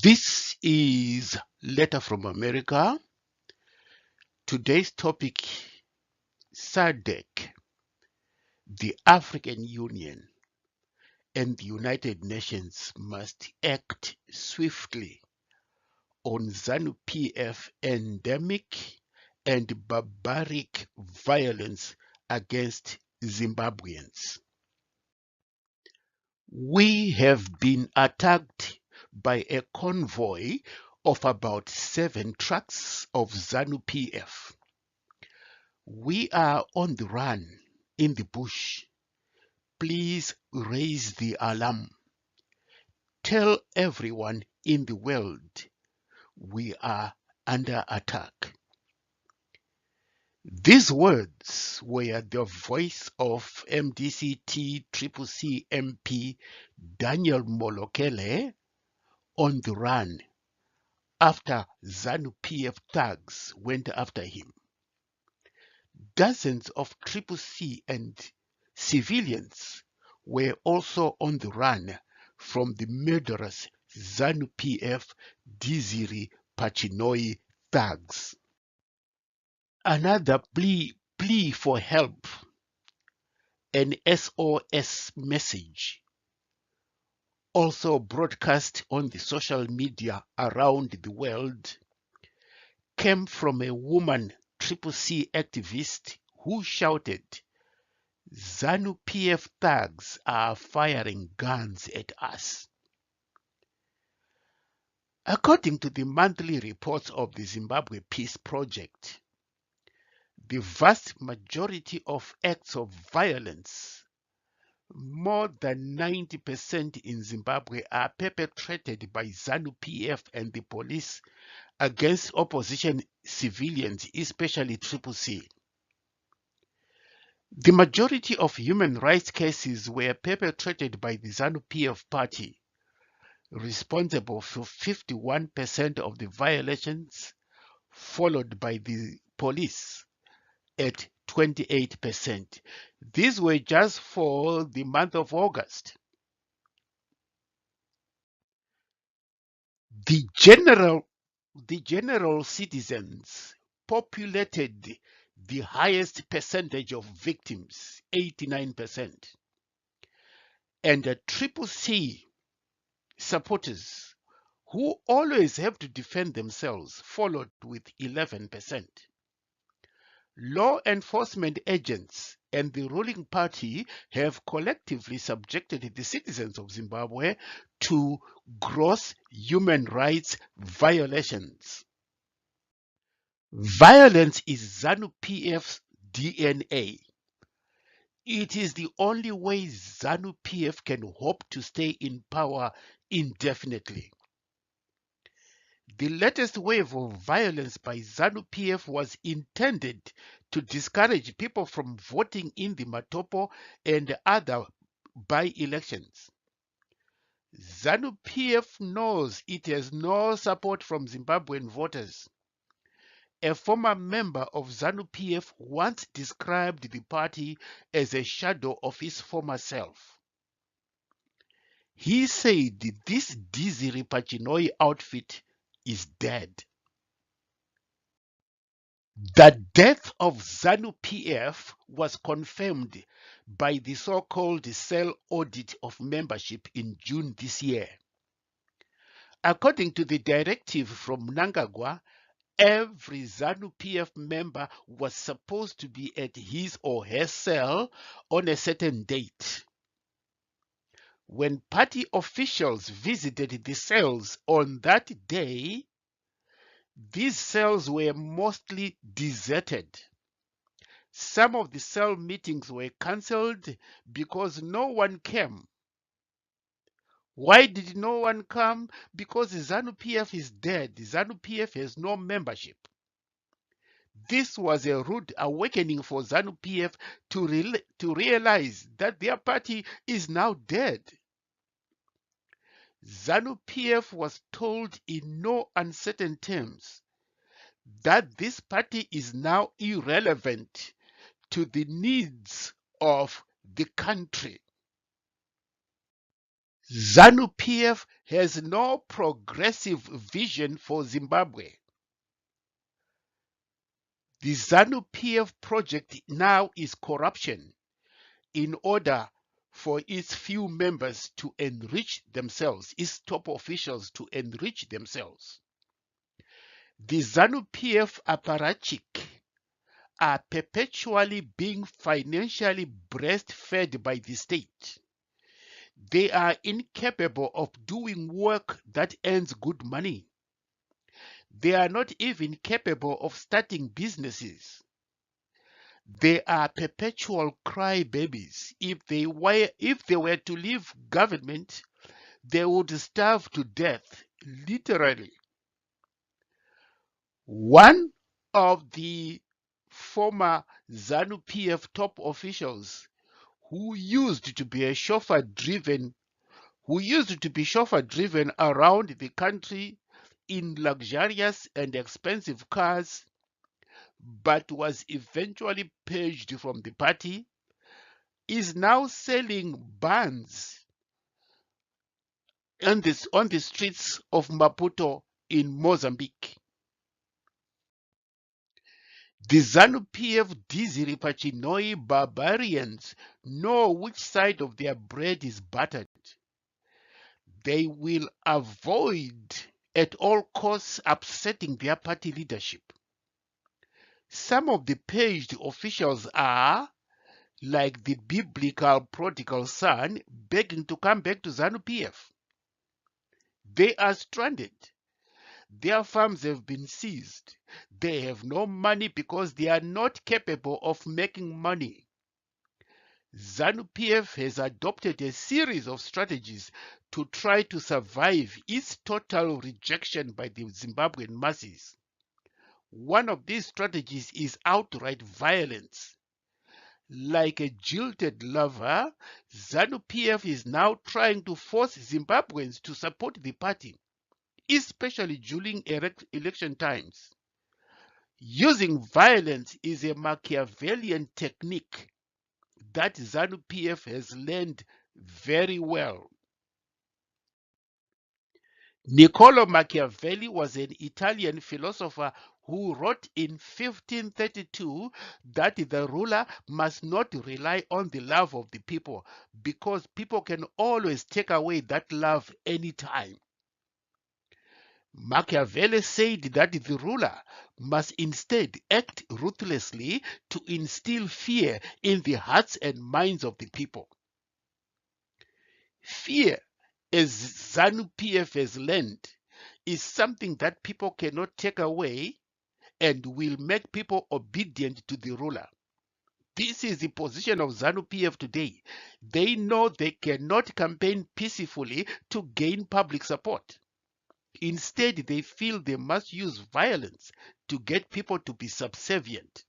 This is Letter from America. Today's topic, SADC, the African Union and the United Nations must act swiftly on ZANU PF endemic and barbaric violence against Zimbabweans. We have been attacked by a convoy of about 7 trucks of ZANU PF. We are on the run in the bush. Please raise the alarm. Tell everyone in the world we are under attack. These words were the voice of MDC-T-CCC MP Daniel Molokele on the run after ZANU PF thugs went after him. Dozens of CCC and civilians were also on the run from the murderous ZANU PF Diziri Pachinoi thugs. Another plea for help, an SOS message, also broadcast on the social media around the world, came from a woman CCC activist who shouted, "ZANU PF thugs are firing guns at us." According to the monthly reports of the Zimbabwe Peace Project, the vast majority of acts of violence, more than 90% in Zimbabwe, are perpetrated by ZANU PF and the police against opposition civilians, especially CCC. The majority of human rights cases were perpetrated by the ZANU PF party, responsible for 51% of the violations, followed by the police at 28%. These were just for the month of August. The general citizens populated the highest percentage of victims, 89%, and the CCC supporters, who always have to defend themselves, followed with 11%. Law enforcement agents and the ruling party have collectively subjected the citizens of Zimbabwe to gross human rights violations. Violence is ZANU PF's DNA. It is the only way ZANU PF can hope to stay in power indefinitely. The latest wave of violence by ZANU PF was intended to discourage people from voting in the Matopo and other by-elections. ZANU PF knows it has no support from Zimbabwean voters. A former member of ZANU PF once described the party as a shadow of his former self. He said this Diziri Pachinoi outfit is dead. The death of ZANU PF was confirmed by the so-called cell audit of membership in June this year. According to the directive from Mnangagwa, every ZANU PF member was supposed to be at his or her cell on a certain date. When party officials visited the cells on that day, these cells were mostly deserted. Some of the cell meetings were cancelled because no one came. Why did no one come? Because ZANU PF is dead. ZANU PF has no membership. This was a rude awakening for ZANU PF to realize that their party is now dead. ZANU PF was told in no uncertain terms that this party is now irrelevant to the needs of the country. ZANU PF has no progressive vision for Zimbabwe. The ZANU PF project now is corruption in order for its few members to enrich themselves, its top officials to enrich themselves. The ZANU PF apparatchik are perpetually being financially breastfed by the state. They are incapable of doing work that earns good money. They are not even capable of starting businesses. They are perpetual crybabies. If they were to leave government, they would starve to death, literally. One of the former ZANU PF top officials who used to be chauffeur driven around the country in luxurious and expensive cars, but was eventually purged from the party, is now selling buns on the streets of Maputo in Mozambique. The ZANU PF Dizzy Pachinoi barbarians know which side of their bread is buttered. They will avoid at all costs upsetting their party leadership. Some of the paged officials are, like the biblical prodigal son, begging to come back to ZANU PF. They are stranded. Their farms have been seized. They have no money because they are not capable of making money. ZANU PF has adopted a series of strategies to try to survive its total rejection by the Zimbabwean masses. One of these strategies is outright violence. Like a jilted lover, ZANU PF is now trying to force Zimbabweans to support the party, especially during election times. Using violence is a Machiavellian technique that ZANU PF has learned very well. Niccolo Machiavelli was an Italian philosopher who wrote in 1532 that the ruler must not rely on the love of the people because people can always take away that love anytime. Machiavelli said that the ruler must instead act ruthlessly to instill fear in the hearts and minds of the people. Fear, as ZANU PF has learned, is something that people cannot take away and will make people obedient to the ruler. This is the position of ZANU PF today. They know they cannot campaign peacefully to gain public support. Instead, they feel they must use violence to get people to be subservient.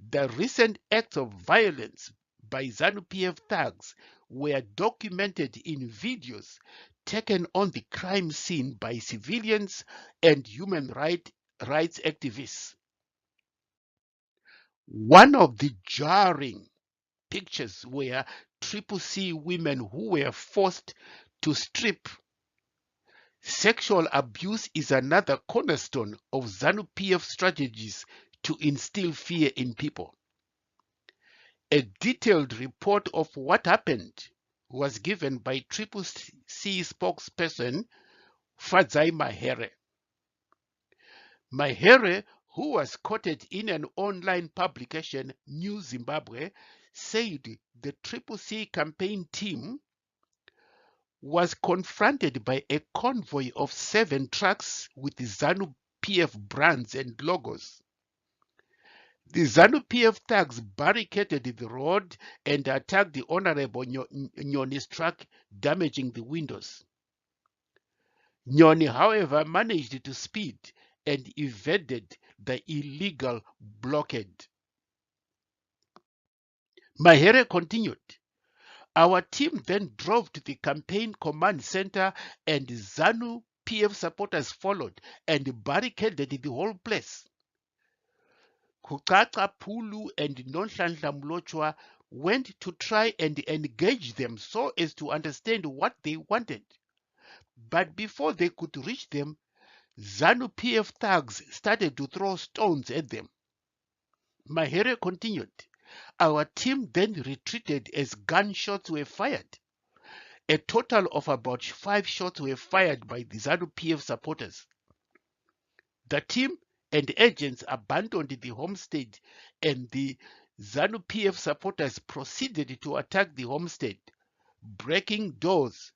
The recent acts of violence by ZANU PF thugs were documented in videos taken on the crime scene by civilians and human rights activists. One of the jarring pictures were Triple C women who were forced to strip. Sexual abuse is another cornerstone of ZANU PF strategies to instill fear in people. A detailed report of what happened was given by Triple C spokesperson Fadzai Mahere. Mahere, who was quoted in an online publication, New Zimbabwe, said the Triple C campaign team was confronted by a convoy of 7 trucks with ZANU PF brands and logos. The ZANU PF thugs barricaded the road and attacked the Honorable Nyoni's truck, damaging the windows. Nyoni, however, managed to speed and evaded the illegal blockade. Mahere continued. Our team then drove to the campaign command center and ZANU PF supporters followed and barricaded the whole place. Kukacha Pulu and Nonhlanhla Mlochwa went to try and engage them so as to understand what they wanted. But before they could reach them, ZANU PF thugs started to throw stones at them. Mahere continued. Our team then retreated as gunshots were fired. A total of about 5 shots were fired by the ZANU PF supporters. The team and agents abandoned the homestead, and the ZANU PF supporters proceeded to attack the homestead, breaking doors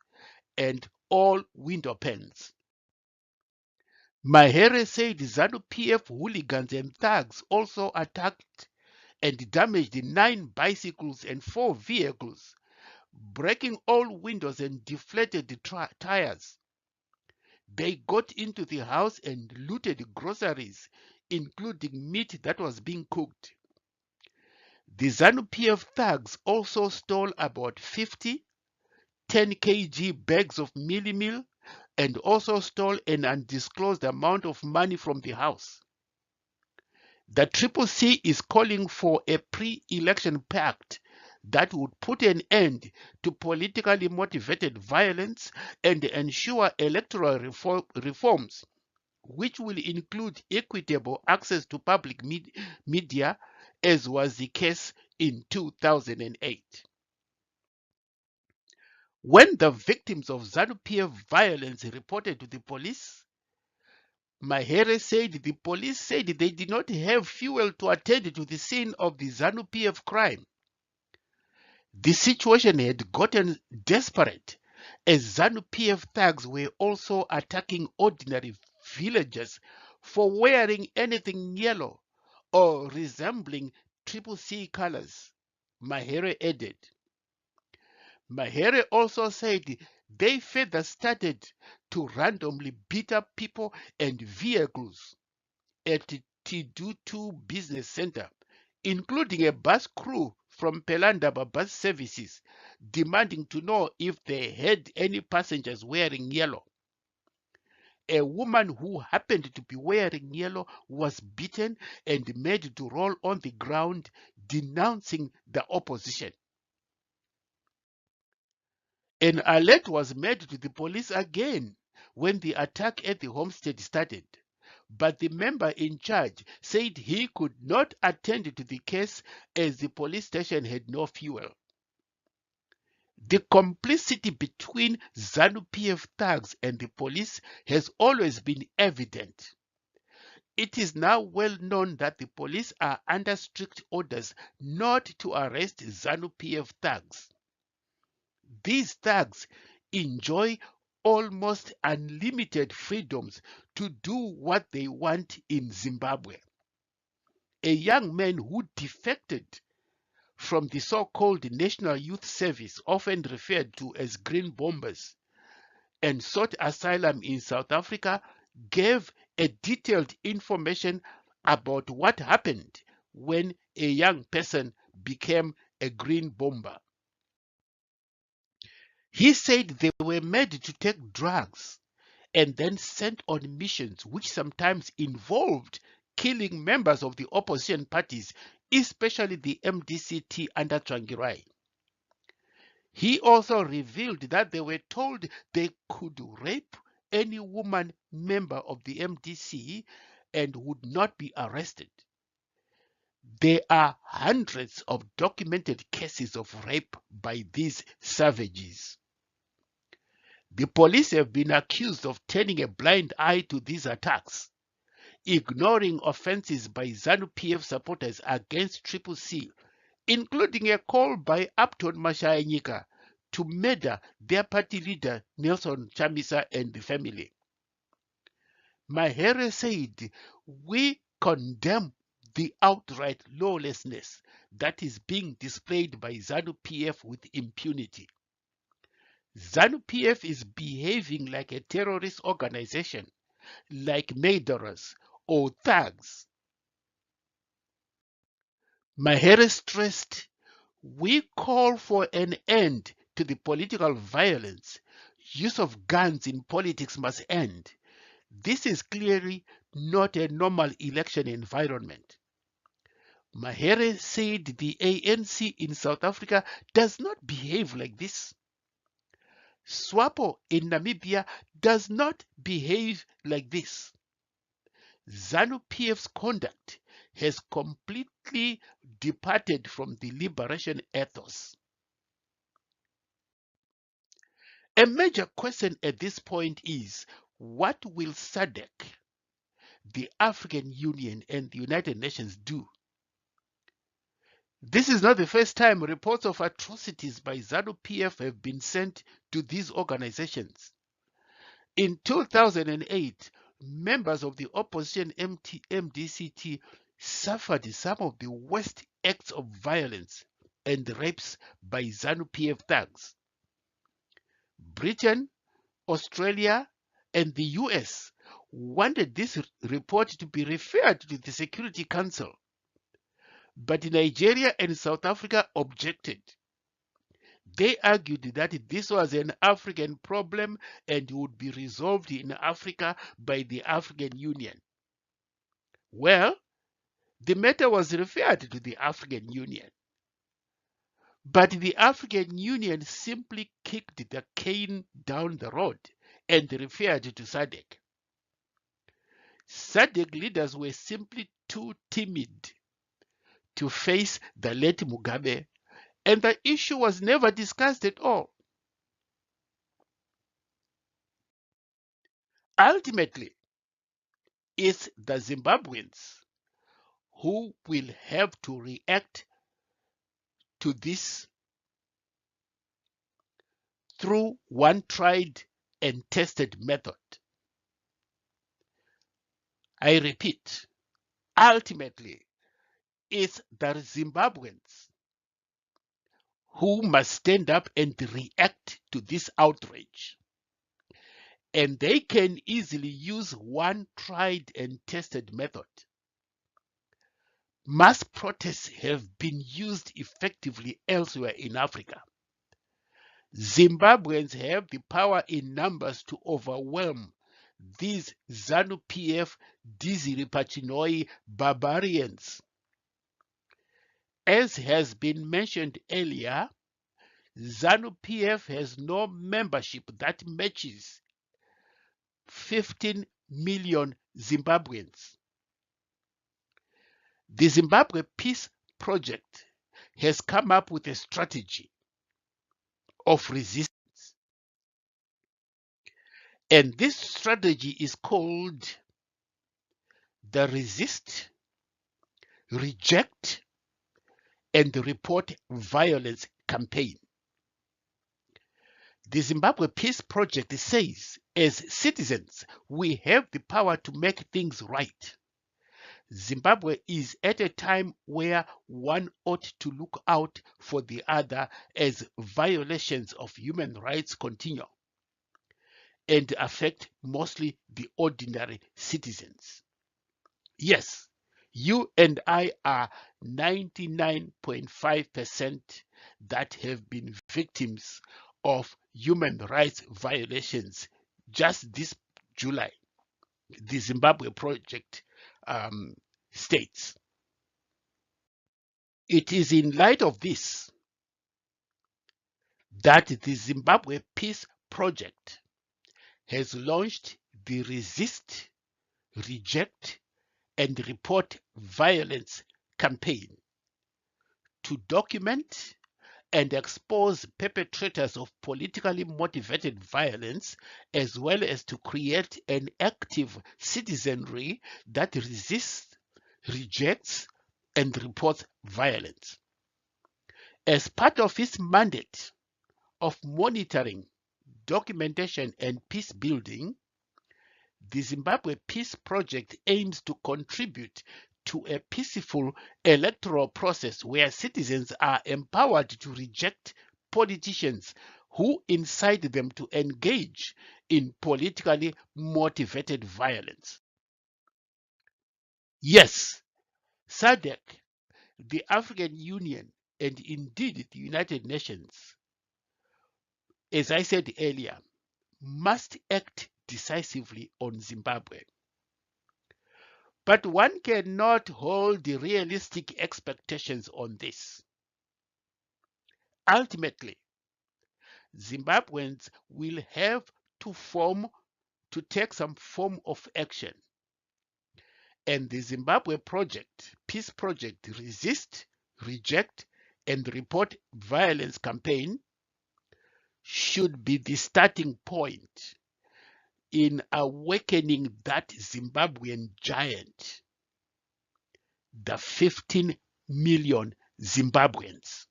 and all window panes. Mahere said ZANU PF hooligans and thugs also attacked and damaged 9 bicycles and 4 vehicles, breaking all windows and deflated the tires. They got into the house and looted groceries, including meat that was being cooked. The ZANU PF thugs also stole about 50 10 kg bags of meal and also stole an undisclosed amount of money from the house. The CCC is calling for a pre-election pact that would put an end to politically motivated violence and ensure electoral reforms, which will include equitable access to public media, as was the case in 2008. When the victims of ZANU PF violence reported to the police, Mahere said the police said they did not have fuel to attend to the scene of the ZANU PF crime. The situation had gotten desperate as ZANU PF thugs were also attacking ordinary villagers for wearing anything yellow or resembling CCC colors, Mahere added. Mahere also said they further started to randomly beat up people and vehicles at Tidutu Business Center, including a bus crew from Pelandaba Bus Services, demanding to know if they had any passengers wearing yellow. A woman who happened to be wearing yellow was beaten and made to roll on the ground, denouncing the opposition. An alert was made to the police again when the attack at the homestead started, but the member in charge said he could not attend to the case as the police station had no fuel. The complicity between ZANU PF thugs and the police has always been evident. It is now well known that the police are under strict orders not to arrest ZANU PF thugs. These thugs enjoy almost unlimited freedoms to do what they want in Zimbabwe. A young man who defected from the so-called National Youth Service, often referred to as Green Bombers, and sought asylum in South Africa, gave a detailed information about what happened when a young person became a Green Bomber. He said they were made to take drugs and then sent on missions which sometimes involved killing members of the opposition parties, especially the MDCT under Tsvangirai. He also revealed that they were told they could rape any woman member of the MDC and would not be arrested. There are hundreds of documented cases of rape by these savages. The police have been accused of turning a blind eye to these attacks, ignoring offenses by ZANU PF supporters against CCC, including a call by Upton Mashayanyika to murder their party leader Nelson Chamisa and the family. Mahere said, "We condemn the outright lawlessness that is being displayed by ZANU PF with impunity. ZANU PF is behaving like a terrorist organization, like murderers or thugs." Mahere stressed, "We call for an end to the political violence. Use of guns in politics must end. This is clearly not a normal election environment." Mahere said the ANC in South Africa does not behave like this. SWAPO in Namibia does not behave like this. ZANU PF's conduct has completely departed from the liberation ethos. A major question at this point is, what will SADC, the African Union, and the United Nations do? This is not the first time reports of atrocities by ZANU PF have been sent to these organizations. In 2008, members of the opposition MDCT suffered some of the worst acts of violence and rapes by ZANU PF thugs. Britain, Australia, and the US wanted this report to be referred to the Security Council, but Nigeria and South Africa objected. They argued that this was an African problem and would be resolved in Africa by the African Union. Well, the matter was referred to the African Union. But the African Union simply kicked the can down the road and referred to SADC. SADC leaders were simply too timid to face the late Mugabe, and the issue was never discussed at all. Ultimately, it's the Zimbabweans who will have to react to this through one tried and tested method. I repeat, ultimately, it's the Zimbabweans who must stand up and react to this outrage. And they can easily use one tried and tested method. Mass protests have been used effectively elsewhere in Africa. Zimbabweans have the power in numbers to overwhelm these ZANU PF Dizzy Pachinoi barbarians. As has been mentioned earlier, ZANU PF has no membership that matches 15 million Zimbabweans. The Zimbabwe Peace Project has come up with a strategy of resistance. And this strategy is called the Resist, Reject, and Report Violence campaign. The Zimbabwe Peace Project says, as citizens, we have the power to make things right. Zimbabwe is at a time where one ought to look out for the other as violations of human rights continue and affect mostly the ordinary citizens. Yes, you and I are 99.5% that have been victims of human rights violations just this July. The Zimbabwe Project states. It is in light of this that the Zimbabwe Peace Project has launched the Resist, Reject, and Report Violence campaign to document and expose perpetrators of politically motivated violence, as well as to create an active citizenry that resists, rejects, and reports violence. As part of its mandate of monitoring, documentation, and peace building, the Zimbabwe Peace Project aims to contribute to a peaceful electoral process where citizens are empowered to reject politicians who incite them to engage in politically motivated violence. Yes, SADC, the African Union, and indeed the United Nations, as I said earlier, must act decisively on Zimbabwe. But one cannot hold realistic expectations on this. Ultimately, Zimbabweans will have to take some form of action. And the Zimbabwe Project, Peace Project Resist, Reject, and Report Violence campaign should be the starting point in awakening that Zimbabwean giant, the 15 million Zimbabweans.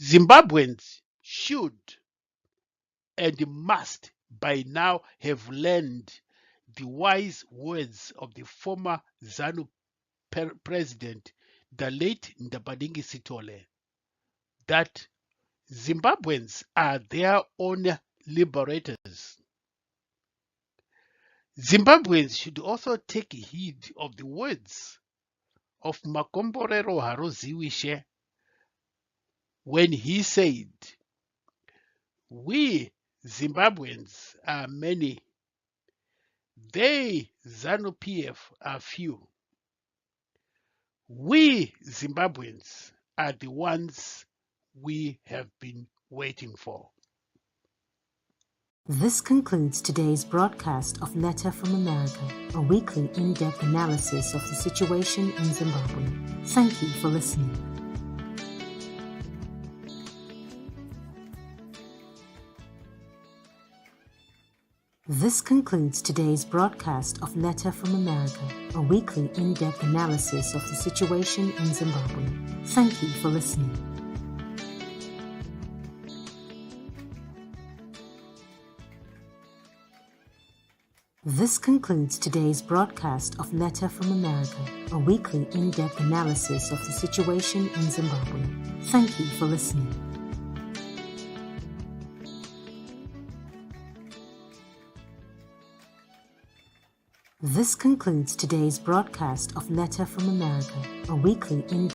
Zimbabweans should and must by now have learned the wise words of the former ZANU president, the late Ndabadingi Sitole, that Zimbabweans are their own liberators. Zimbabweans should also take heed of the words of Makomborero Haroziwishe when he said, "We Zimbabweans are many, they ZANU PF are few. We Zimbabweans are the ones we have been waiting for." This concludes today's broadcast of Letter from America, a weekly in-depth analysis of the situation in Zimbabwe. Thank you for listening. This concludes today's broadcast of Letter from America, a weekly in-depth analysis of the situation in Zimbabwe. Thank you for listening. This concludes today's broadcast of Letter from America, a weekly in-depth analysis of the situation in Zimbabwe. Thank you for listening. This concludes today's broadcast of Letter from America, a weekly in